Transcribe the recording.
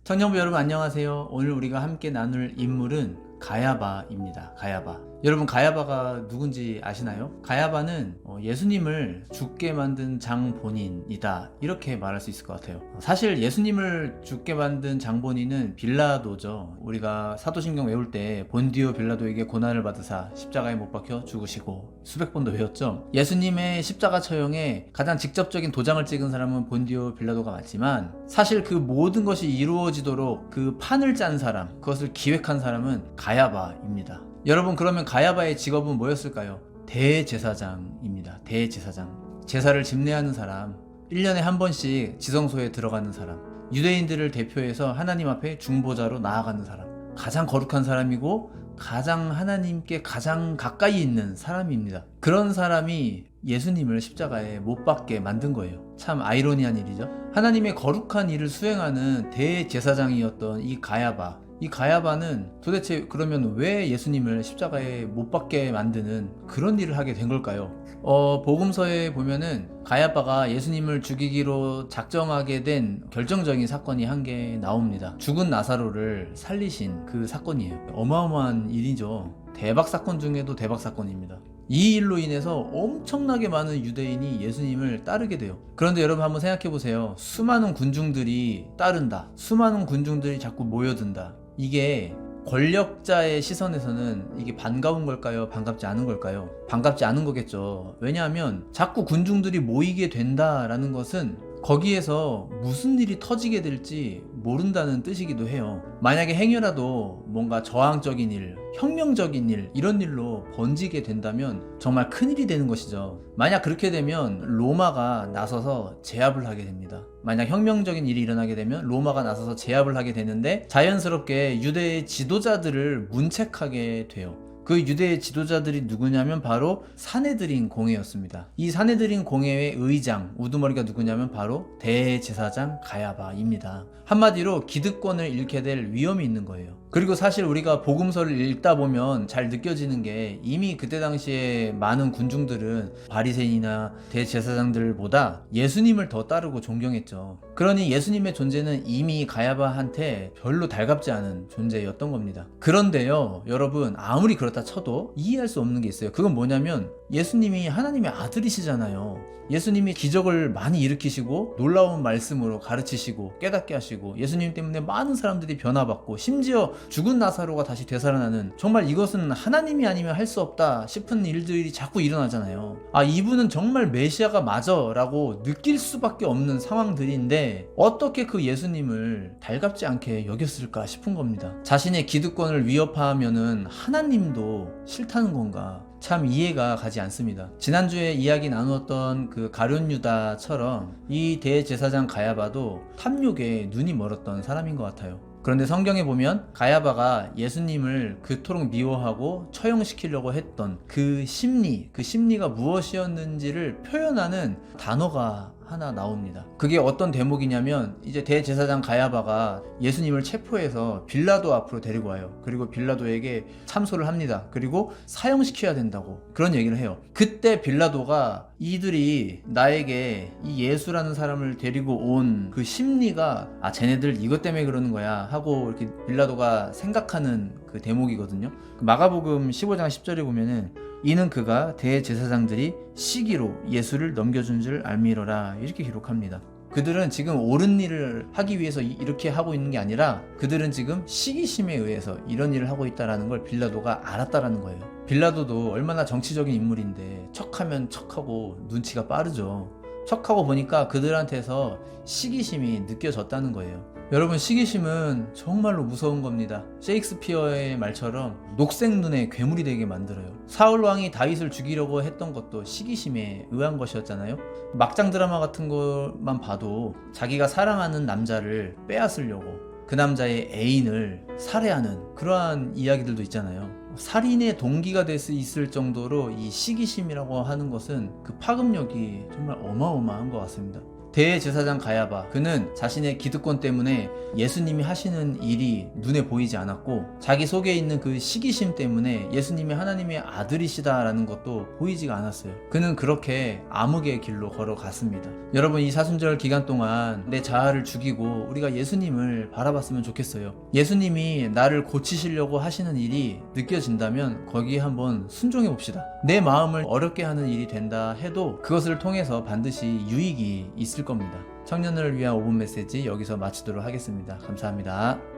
청년부 여러분 안녕하세요. 오늘 우리가 함께 나눌 인물은 가야바입니다. 가야바. 여러분 가야바가 누군지 아시나요? 가야바는 예수님을 죽게 만든 장본인이다, 이렇게 말할 수 있을 것 같아요. 사실 예수님을 죽게 만든 장본인은 빌라도죠. 우리가 사도신경 외울 때 본디오 빌라도에게 고난을 받으사 십자가에 못 박혀 죽으시고 수백 번도 외웠죠. 예수님의 십자가 처형에 가장 직접적인 도장을 찍은 사람은 본디오 빌라도가 맞지만, 사실 그 모든 것이 이루어지도록 그 판을 짠 사람, 그것을 기획한 사람은 가야바입니다. 여러분, 그러면 가야바의 직업은 뭐였을까요? 대제사장입니다. 대제사장. 제사를 집례하는 사람, 1년에 한 번씩 지성소에 들어가는 사람, 유대인들을 대표해서 하나님 앞에 중보자로 나아가는 사람, 가장 거룩한 사람이고 가장 하나님께 가장 가까이 있는 사람입니다. 그런 사람이 예수님을 십자가에 못 박게 만든 거예요. 참 아이러니한 일이죠. 하나님의 거룩한 일을 수행하는 대제사장이었던 이 가야바는 도대체 그러면 왜 예수님을 십자가에 못 박게 만드는 그런 일을 하게 된 걸까요? 복음서에 보면은 가야바가 예수님을 죽이기로 작정하게 된 결정적인 사건이 한 개 나옵니다. 죽은 나사로를 살리신 그 사건이에요. 어마어마한 일이죠. 대박 사건 중에도 대박 사건입니다. 이 일로 인해서 엄청나게 많은 유대인이 예수님을 따르게 돼요. 그런데 여러분 한번 생각해 보세요. 수많은 군중들이 따른다, 수많은 군중들이 자꾸 모여든다. 이게 권력자의 시선에서는 이게 반가운 걸까요? 반갑지 않은 걸까요? 반갑지 않은 거겠죠. 왜냐하면 자꾸 군중들이 모이게 된다라는 것은 거기에서 무슨 일이 터지게 될지 모른다는 뜻이기도 해요. 만약에 행여라도 뭔가 저항적인 일, 혁명적인 일, 이런 일로 번지게 된다면 정말 큰일이 되는 것이죠. 만약 그렇게 되면 로마가 나서서 제압을 하게 됩니다. 만약 혁명적인 일이 일어나게 되면 로마가 나서서 제압을 하게 되는데, 자연스럽게 유대의 지도자들을 문책하게 돼요. 그 유대의 지도자들이 누구냐면 바로 사네드린 공회였습니다. 이 사네드린 공회의 의장, 우두머리가 누구냐면 바로 대제사장 가야바입니다. 한마디로 기득권을 잃게 될 위험이 있는 거예요. 그리고 사실 우리가 복음서를 읽다 보면 잘 느껴지는 게, 이미 그때 당시에 많은 군중들은 바리새인이나 대제사장들보다 예수님을 더 따르고 존경했죠. 그러니 예수님의 존재는 이미 가야바한테 별로 달갑지 않은 존재였던 겁니다. 그런데요, 여러분, 아무리 그렇다 쳐도 이해할 수 없는 게 있어요. 그건 뭐냐면 예수님이 하나님의 아들이시잖아요. 예수님이 기적을 많이 일으키시고 놀라운 말씀으로 가르치시고 깨닫게 하시고, 예수님 때문에 많은 사람들이 변화받고, 심지어 죽은 나사로가 다시 되살아나는, 정말 이것은 하나님이 아니면 할 수 없다 싶은 일들이 자꾸 일어나잖아요. 아, 이분은 정말 메시아가 맞아 라고 느낄 수밖에 없는 상황들인데 어떻게 그 예수님을 달갑지 않게 여겼을까 싶은 겁니다. 자신의 기득권을 위협하면은 하나님도 싫다는 건가? 참 이해가 가지 않습니다. 지난주에 이야기 나누었던 그 가룟 유다처럼 이 대제사장 가야바도 탐욕에 눈이 멀었던 사람인 것 같아요. 그런데 성경에 보면 가야바가 예수님을 그토록 미워하고 처형시키려고 했던 그 심리가 무엇이었는지를 표현하는 단어가 하나 나옵니다. 그게 어떤 대목이냐면, 이제 대제사장 가야바가 예수님을 체포해서 빌라도 앞으로 데리고 와요. 그리고 빌라도에게 참소를 합니다. 그리고 사형시켜야 된다고 그런 얘기를 해요. 그때 빌라도가 이들이 나에게 이 예수라는 사람을 데리고 온 그 심리가, 아, 쟤네들 이것 때문에 그러는 거야 하고 이렇게 빌라도가 생각하는 그 대목이거든요. 마가복음 15장 10절에 보면은, 이는 그가 대제사장들이 시기로 예수를 넘겨준 줄 알미러라, 이렇게 기록합니다. 그들은 지금 옳은 일을 하기 위해서 이렇게 하고 있는 게 아니라, 그들은 지금 시기심에 의해서 이런 일을 하고 있다는 걸 빌라도가 알았다라는 거예요. 빌라도도 얼마나 정치적인 인물인데 척하면 척하고 눈치가 빠르죠. 척하고 보니까 그들한테서 시기심이 느껴졌다는 거예요. 여러분, 시기심은 정말로 무서운 겁니다. 셰익스피어의 말처럼 녹색 눈에 괴물이 되게 만들어요. 사울 왕이 다윗을 죽이려고 했던 것도 시기심에 의한 것이었잖아요. 막장 드라마 같은 것만 봐도 자기가 사랑하는 남자를 빼앗으려고 그 남자의 애인을 살해하는 그러한 이야기들도 있잖아요. 살인의 동기가 될 수 있을 정도로 이 시기심이라고 하는 것은 그 파급력이 정말 어마어마한 것 같습니다. 대제사장 가야바, 그는 자신의 기득권 때문에 예수님이 하시는 일이 눈에 보이지 않았고 자기 속에 있는 그 시기심 때문에 예수님이 하나님의 아들이시다라는 것도 보이지가 않았어요. 그는 그렇게 암흑의 길로 걸어갔습니다. 여러분, 이 사순절 기간 동안 내 자아를 죽이고 우리가 예수님을 바라봤으면 좋겠어요. 예수님이 나를 고치시려고 하시는 일이 느껴진다면 거기에 한번 순종해 봅시다. 내 마음을 어렵게 하는 일이 된다 해도 그것을 통해서 반드시 유익이 있을 겁니다. 청년을 위한 5분 메시지 여기서 마치도록 하겠습니다. 감사합니다.